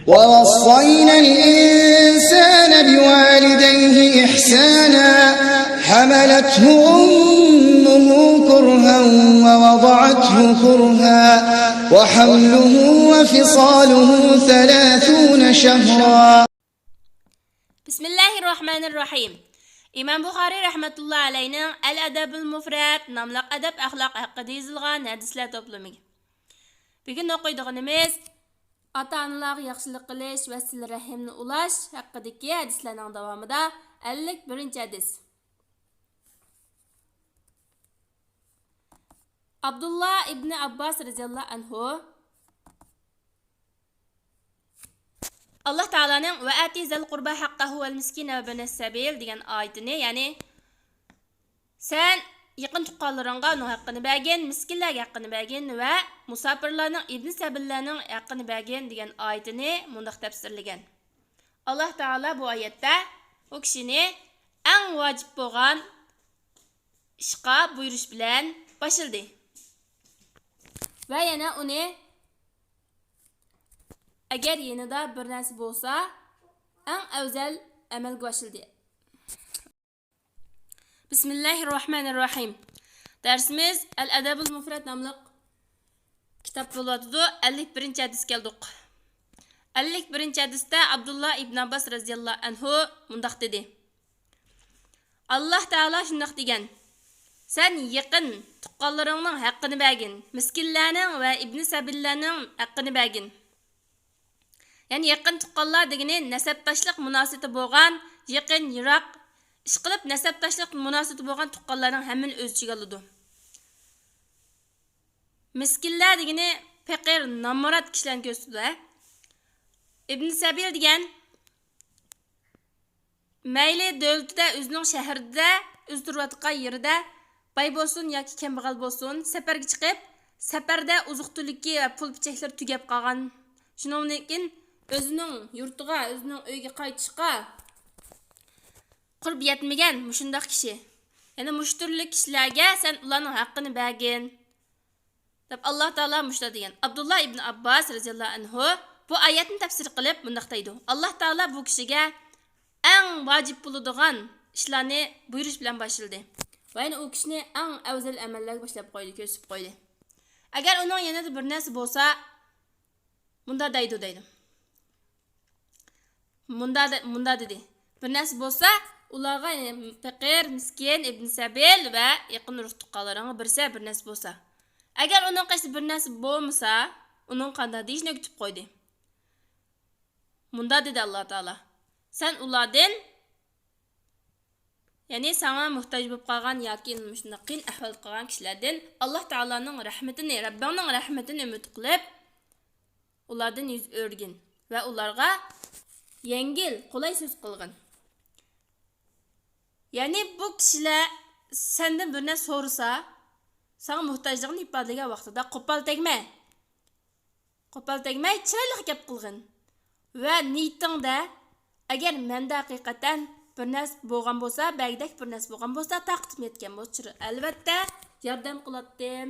ووصينا الإنسان بوالديه إحسانا حملته أمه كرها ووضعته كرها وحمله وفصاله 30 شهرا. Bismillahirrahmanirrahim. İmam Buxoriy rahmatullohi alayning Al-Adabul Mufrad nomli adab axloq haqida yozilgan hadislar to'plami. Bugun o'qiydiganimiz ota-onalarga yaxshilik qilish va sil rahimni ulash haqidagi hadislarning davomida 51-hadis. Abdullah ibn Abbas radhiyallohu anhu Allah Ta'ala'nın ve atizal qurba haqqahu vel miskine ve benes sabil degan oyatini, ya'ni sen yaqin tuqqanlaringga uning haqqini bergin, miskinlarga haqqini bergin va musafirlarning ibn sabillarning haqqini bergin degan oyatini mundaq tafsirlagan. Allah Ta'ala bu oyatda o kishini eng vojib bo'lgan ishqa buyurish bilan boshildi. Va yana uni agar yanida bir narsa bo'lsa, eng afzal amalga oshildi. Bismillahirrahmanirrahim. Dersimiz Al-Adabul Mufrad nomli kitob bo'ladi. 51-hadis keldik. 51-hadisda Abdullah ibn Abbas radhiyallohu anhu mundaq dedi. Allah Taala shundaq degan: sen yaqin tuqqanlaringning haqqini bergin, miskinlarning va ibn sabillarning haqqini bergin. Yani yaqin tuqqanlar degani nasabdoshlik munosabati bo'lgan, yaqin, yiroq ish qilib nasabdoshlik munosabati bo'lgan tuqqanlarning hammani o'z ichiga oladi. Miskinlar degani faqir, nomurod kishilarni ko'rsatadi. Ibn Sabil degan mayli davlatida, o'zining shahrida, o'z turayotgan yerida boy bo'lsin yoki kambag'al bo'lsin, safarga chiqib, safarda uzuq-tuliki va pul pichaklar tugab qolgan. Shuningdan keyin o'zining yurtiga, o'zining uyiga qaytishga qurb yetmagan mushundaq kishi. Ya'ni mushturli kishilarga sen ularning haqqini bergin deb Alloh taolo mushta degan. Abdullah ibn Abbas radhiyallohu anhu bu oyatni tafsir qilib bundaq deydi. Alloh taolo bu kishiga eng vojib bo'ladigan ishlarni buyurish bilan boshildi. Va yana u kishini eng afzal amallarga boshlab qo'ydi, ko'rsatib qo'ydi. Agar uning yanada bir narsa bo'lsa, bunda deydi. Munda dedi. Bir narsa bo'lsa, ularga faqir, miskin, ibn sabil va yaqin urug' tuqqanlarga birsa bir narsa bo'lsa. Agar uning qaysi bir narsa bo'lmasa, uning qanday deyishni kutib qo'ydi. Munda dedi Alloh taolo: sen ulardan, ya'ni sana muhtoj bo'lib qolgan yoki shunday qiyin ahvol qolgan kishilardan Alloh taolaning rahmatini, Rabbingning rahmatini umid qilib, ulardan yuz o'rgin va ularga yengil, qulay so'z qilgin. Ya'ni bu kishilar sendan bir narsa so'rasa, sana muhtojligini ifodalagan vaqtida qo'pol tegmay, chiroyli gap qilgin. Va niyatingda agar menda haqiqatan bir narsa bo'lgan bo'lsa, bagdak bir narsa bo'lgan bo'lsa, taqdim etgan bo'lsa, albatta yordam qilatdim.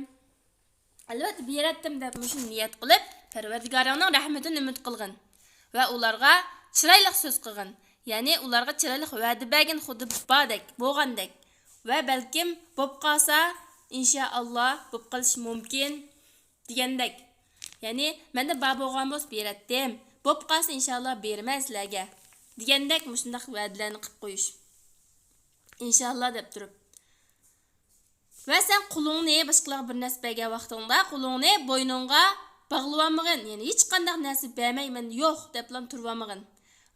Albatta beratdim deb mushun niyat qilib, Parvardigoringning rahmatini umid qilgin va ularga chiroyli so'z qilgin. Ya'ni ularga chiroyli va'da bergin, xuddi bodek, bo'lgandek. Va balkim bo'lib qolsa, inshaalloh bo'lib qolishi mumkin degandek. Ya'ni menda bor bo'lgan bo'lsa beratdim. Bo'lib qolsa inshaalloh beraman sizlarga degandek mushundaq va'dalarni qilib qo'yish. Inshaalloh deb turib. Va sen qo'lingni boshqalarga bir narsa bergan vaqtingda qo'lingni bo'yningga bog'lab olmagin. Ya'ni hech qanday narsa bermayman, yo'q deb turib olmagin.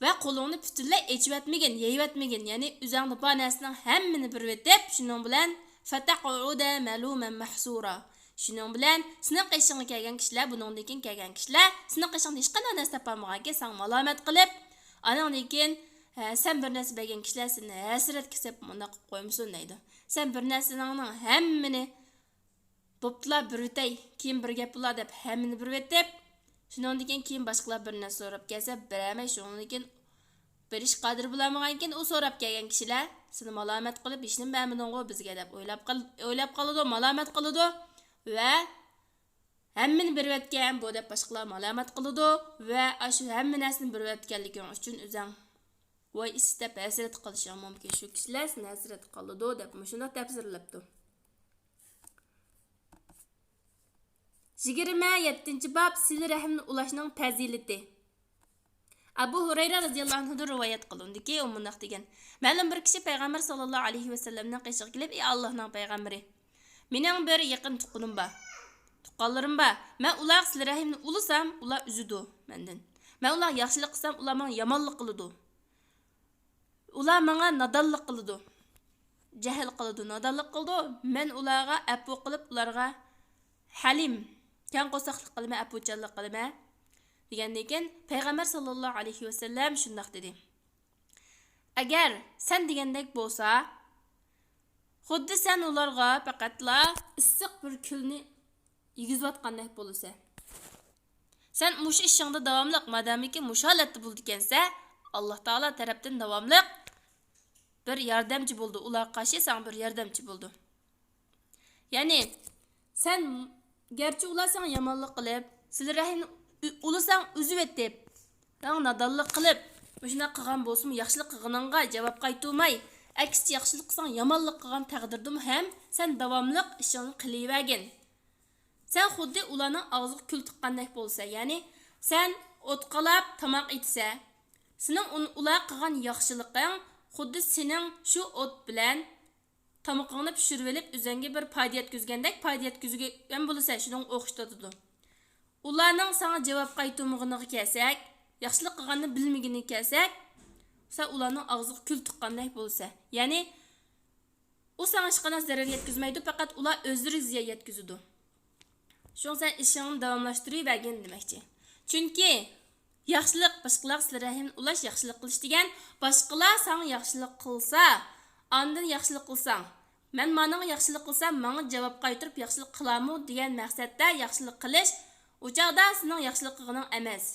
Va qo'lingni butunlay echib etmagin, yeyib etmagin. Ya'ni o'zingda bor narsaning hammani bir vetib, shuning bilan fataquda maluman mahsura. Shuning bilan siniq qishingga kelgan kishilar, buningdan keyin kelgan kishilar siniq qishingda hech qanday narsa topolmaganga sen malomat qilib, anandan keyin sen bir narsa bergan kishilar seni hasrat kesib bunda qilib qo'ymsin deydi. Sen bir narsaning hammani bo'ptilar bir o'tay, keyin bir gap bo'lar deb hammani bir vetib, shuningdan keyin boshqalar bir narsa so'rab kelsa, beramay shuningdan keyin berish qodir bo'lmagan ekan, u so'rab kelgan kishilar seni malomat qilib, hech nima bermading-ku bizga deb o'ylab qoladi, malomat qiladi va Hammani berib o'tgan bu deb boshqalar malomat qiladi va shu hamma narsani berib o'tganliging uchun o'zing voy istab hasrat qilishing mumkin. Shu kishilar seni hasrat qiladi deb shuni tafsirlabdi. 27-bab sil rahimni ulashning fazilati. Abu Hurayra radhiyallohu anhu rivoyat qilindiki, u mundaq degan: "Ma'lum bir kishi payg'ambar sallallohu alayhi vasallamning qishiga kelib, "Ey Allohning payg'ambari, mening bir yaqin tuqqanim bor. Tuqqanlarim bor. Men ular sil rahimni ulusam, ular üzüdi mendan. Men ular yaxshilik qilsam, ular menga yomonlik qiladi. Ular menga nodonlik qiladi. Jahl qiladi, nodonlik qiladi. Men ularga afu qilib, ularga halim, kang qo'saqlik qilma, afuchanlik qilma." degandan keyin payg'ambar sallallohu alayhi vasallam shundoq dedi: "Agar sen degandek bo'lsa, xuddi sen ularga faqatla issiq bir kulni yigizayotgandek bo'lsa, sen mush ishingda davomliq, madamiki mush holatda bo'ldi ekansa, Alloh taolo tarafdan davomliq bir yordamchi bo'ldi, ular qarshi sen bir yordamchi bo'ldi. Ya'ni sen garchi ular sana yomonlik qilib, sizlar rahimni ulusang uzib etib, sen nodonlik qilib, shuna qilgan bo'lsa-mu, yaxshilik qilganingga javob qaytarmay, aksi yaxshilik qilsang yomonlik qilgan taqdirda ham sen davomliq ishingni qilavergin. Sen xuddi ularning og'ziga kul tiqqandek bo'lsa, ya'ni sen o'tqalab tomoq etsa, sening ular qilgan yaxshiliqing xuddi sening shu o't bilan tomoqingni pishirib olib, o'zingga bir foyda yetkazgandek foyda yetkazgan bo'lsa, shuning o'xshatadi. Ularning sana javob qaytarmag'iniga kelsak, yaxshilik qilganni bilmaganiga kelsak, sen ularning og'ziga kul tiqqandek bo'lsa, ya'ni u sana hech qanday zarar yetkazmaydi, faqat ular o'zlari ziyon yetkazadi. Shun sen ishingni davomlashtirib demoqchi. Chunki yaxshilik boshqalar sizlar rahimni ulash yaxshilik qilish degan, boshqalar sana yaxshilik qilsa, ondan yaxshilik qilsang, men menga yaxshilik qilsam, menga javob qaytarib yaxshilik qilamu degan maqsadda yaxshilik qilish, u chaqda sening yaxshilik qilganing emas.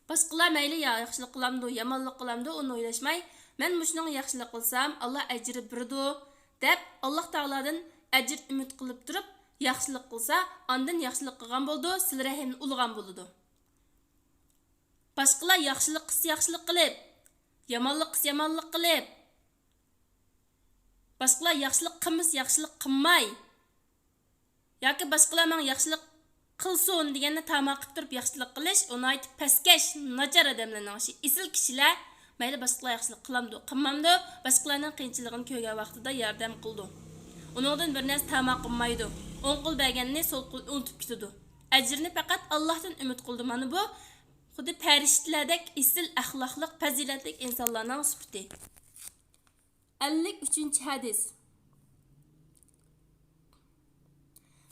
Boshqalar mayli yaxshilik qilamdi, yomonlik qilamdi, uni o'ylashmay, men mushning yaxshilik qilsam, Alloh ajr beradi deb Alloh taoladan ajr umid qilib turib, yaxshilik qilsa, ondan yaxshilik qilgan bo'ldi, sil rahimni ulg'an bo'ladi. Boshqalar yaxshilik qilsa yaxshilik qilib, yomonlik qilsa yomonlik qilib, boshqalar yaxshilik qilmas yaxshilik qilmay, yoki boshqalar men yaxshilik qilsin deganda tamoq qilib turib yaxshilik qilish, uni aytib pastkash, nachar odamlarning ishi. Isil kishilar mayli boshqalar yaxshilik qilamdi, qilmamdi, boshqalarning qiyinchiligini ko'rgan vaqtida yordam qildi. Uningdan bir narsa tamoq qilmaydi. O'ng qo'l berganini so'l qo'l unutib ketadi. Ajrni faqat Allohdan umid qildi. Mana bu xuddi farishtalardek isil axloqliq, fazilatli insonlarning sifati. 53-hadis.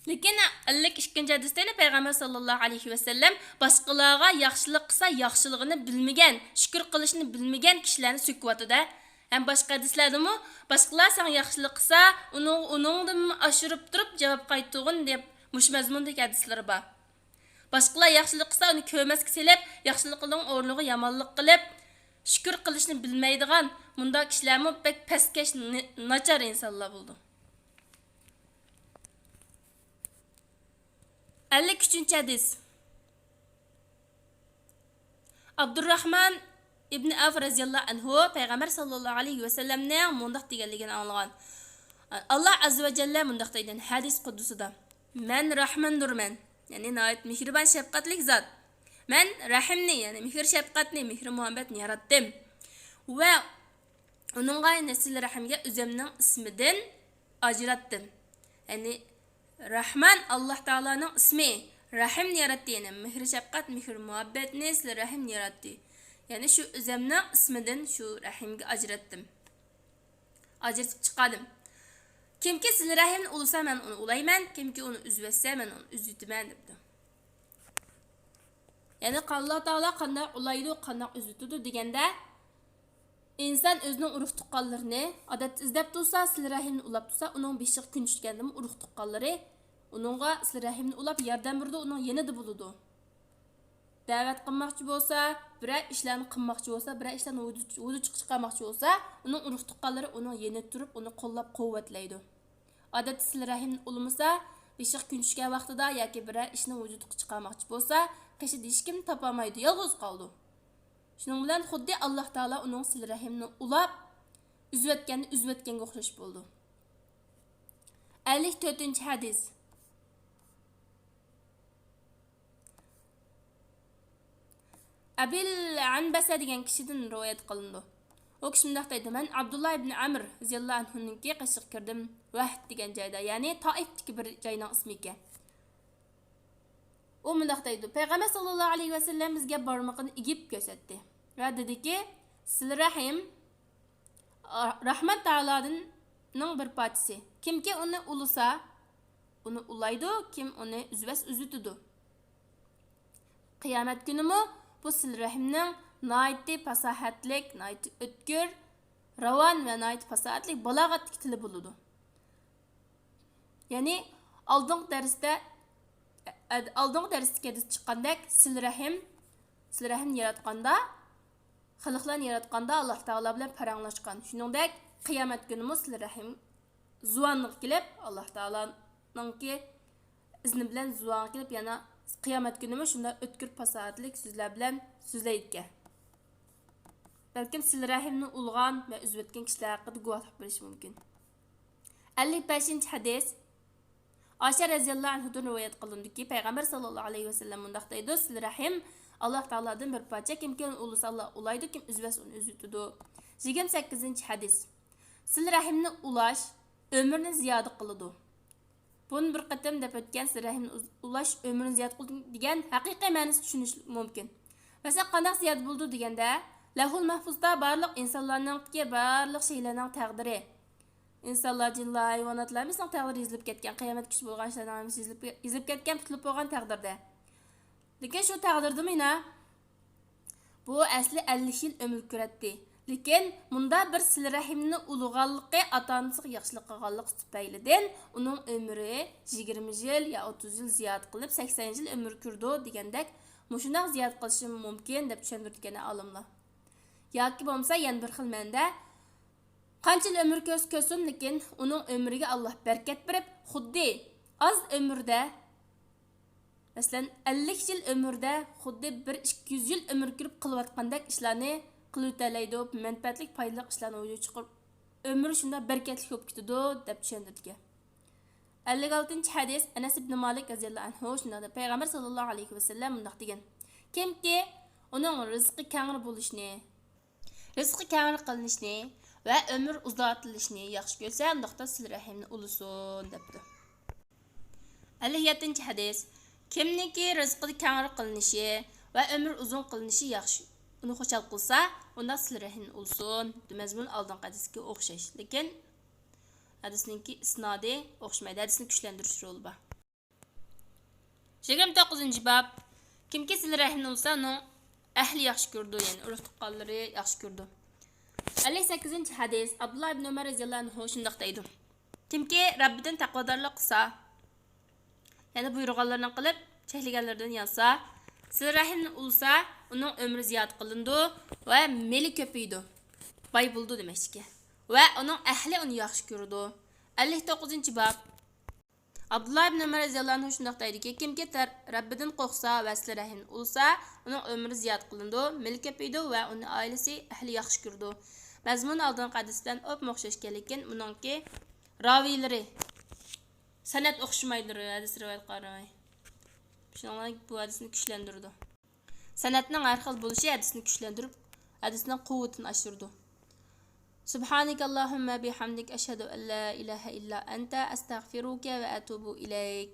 Lekin 52-hadisda payg'ambar sallallohu alayhi vasallam boshqalarga yaxshilik qilsa, yaxshiligini bilmagan, shukr qilishni bilmagan kishilarni so'kyapti-da. Ham boshqa hadislardami boshqalar sen yaxshilik qilsa, uningdan oshirib turib javob qaytargin deb mush mazmundagi hadislar bor. Boshqalar yaxshilik qilsa, uni ko'rmasga selib, yaxshilik qilgan o'rniga yomonlik qilib, shukr qilishni bilmaydigan bunda kishilarmi bek pastkash, nachar insonlar bo'ldi. 53-hadis. Abdurrahman ibn Avf radhiyallohu anhu payg'ambar sallallohu alayhi vasallamning mundaq deganligini anglagan. Alloh azza va jalla mundaq deydi hadis qudusida: "Men rahmandurman", ya'ni nayt mehribon shafqatli zot. Men rahimni, ya'ni mehr shafqatni, mehr muhabbatni yaratdim va uningga nasil rahimga o'zimning ismidan ajratdim. Ya'ni Rahman Alloh taolaning ismi, rahimni yaratdi, ya'ni mehr shafqat, mehr muhabbatni sil rahimni yaratdi. Ya'ni shu o'zimning ismidan shu rahimga ajratdim. Ajratib chiqadim. Kimki sil rahimni ulasa men uni ulayman, kimki uni uzvatsa men uni uzitaman debdi. Ya'ni Alloh taolo qanday ulaydi, qanday uzitadi deganda inson o'zining urug' tuqqanlarini odat izlab tursa, sil rahimni ulab tursa, uning beshiq kun tushgandimi urug' tuqqanlari uningga sil rahimni ulab yordam berdi, uning yanida bo'ladi. Da'vat qilmoqchi bo'lsa, biror ishlarni qilmoqchi bo'lsa, biror ishlarni o'zi chiqarmoqchi bo'lsa, uning urug' tuqqanlari uning yanida turib, uni qo'llab-quvvatlaydi. Odat sil rahimni ulmasa, beshiq kun tushgan vaqtida yoki biror ishni vujudga chiqarmoqchi bo'lsa, qishida hech kim topolmaydi, yolg'iz qoldi. Shuning bilan xuddi Alloh taolo uning sil rahimni ulab, uzayotganga o'xshash bo'ldi. 54-hadis. Abil Anbasa degan kishidan rivoyat qilindi. O kishi shunday deydi: "Men Abdullah ibn Amr roziyallohu anhuninki qashiq kirdim, Vahd degan joyda, ya'ni Toifdagi bir joyning ismi ekan. U bunday deydi: Payg'ambar sollallohu alayhi vasallam bizga barmoqini igib ko'rsatdi va dediki, sil rahim rahmat taoloning bir parchasi. Kimki uni ulusa, uni ulaydi, kim uni uzutidi. Qiyomat kunimi bu sil rahimning nayt fasohatlik, nayt o'tkir, ravon va nayt fasohatlik balog'atlik tili bo'ladi. Ya'ni oldingi darsga chiqqandek sil rahim yaratganda, xalqlarni yaratganda Alloh taolo bilan paranglashgan. Shuningdek, qiyomat kunimi sil rahim zuvanliq kelib, Alloh taoloning izni bilan zuvan kelib, yana qiyomat kunimi shunda o'tkir fasohatlik so'zlar bilan so'zlaydigan. Balkim sil rahimni ulg'an va uzayotgan kishilar haqida guvohlik berish mumkin. 55-hadis. Oysha roziyallohu anhudan rivoyat qilindiki, payg'ambar sollallohu alayhi vasallam mundaq deydi: "Sil rahim Alloh taolodan bir parcha, kimki uni ulasa Alloh ulaydi, kim uzvas uni uzutadi." 28-hadis. Sil rahimni ulash ömrni ziyoda qiladi. Buni bir qatam deb o'tgan sil rahimni ulash ömrni ziyoda qiladi degan haqiqiy ma'nosini tushunish mumkin. Masalan, qanday ziyoda bo'ldi deganda, Lahul Mahfuzda barliq insonlarningki barliq shaylarning taqdiri, insonlar, jinlar, hayvonotlarning taqdiri yozilib ketgan, qiyomat kuchi bo'lgan ishlarning yozilib ketgan, tutilib bo'lgan taqdirda. Lekin shu taqdirdimi bu asli 50 yil ömür ko'radi. Lekin bunda bir sil rahimni ulug'anligi ota-onasiga yaxshilik qilganlik tufaylidan uning ömri 20 yil yo 30 yil ziyoda qilib 80 yil ömür ko'rdi degandek, mushunaq ziyoda qilishi mumkin deb tushuntirgan olimlar. Yoki bo'lmasa yana bir xil ma'noda qancha ömür ko'rsin, lekin uning ömriga Alloh barakat berib, xuddi az ömürda, masalan 50 yil ömürda xuddi 1-200 yil ömür ko'rib qilayotgandek ishlarni qilib o'talaydi, manfaatli foydali ishlarni o'ylab chiqib, ömri shunda barakatli bo'lib ketadi deb tushuntirgan. 56-hadis. Anas ibn Malik roziyallohu anhu shunda payg'ambar sollallohu alayhi vasallam bunday degan: "Kimki uning rizqi kengri bo'lishni, rizqi kengri qilinishni va ömür uzatilishni yaxshi ko'rsa, undaqda sil rahimni ulusun" debdi. 57-hadis. Kimniki rizqi kengri qilinishi va ömür uzun qilinishi yaxshi, uni xo'shal qilsa, unda sil rahimni ulusun. Mazmun oldingi hadisga o'xshash, lekin hadisninki isnodi o'xshamaydi, hadisni kuchlantirish roli bor. 29-bab. Kimki sil rahimni ulsa, uning ahli yaxshi ko'rdi, ya'ni urug' tuqqanlari yaxshi ko'rdi. 58-hadis. Abdullah ibn Umar roziyallohu anhu shunday deydi: Kimki Rabbidan taqvodorlik qilsa, ya'ni buyurganlarni qilib, cheklaganlardan yansa, sil rahimni ulsa, uning ömrü ziyoda qilindi va meli ko'paydi. Boy bo'ldi demekki. Va uning ahli uni yaxshi ko'rdi. 59-bab. Abdullah ibn Umar roziyallohu anhu shunday deydiki, kimki Rabbidan qo'rqsa va sil rahimni ulsa, uning ömrü ziyoda qilindi, meli ko'paydi va uning oilasi, ahli yaxshi ko'rdi. Mazmun oldingi hadisdan o'xshash lekin buningki raviylari sanad o'xshamaydi, hadis rivoyat qaramay. Shuningdek bu hadisni kuchlantirdi. Sanatning har xil bo'lishi hadisni kuchlantirib, hadisning quvvatini oshirdi. Subhanakallahumma bihamdik ashhadu an la ilaha illa anta astaghfiruka va atubu ilayk.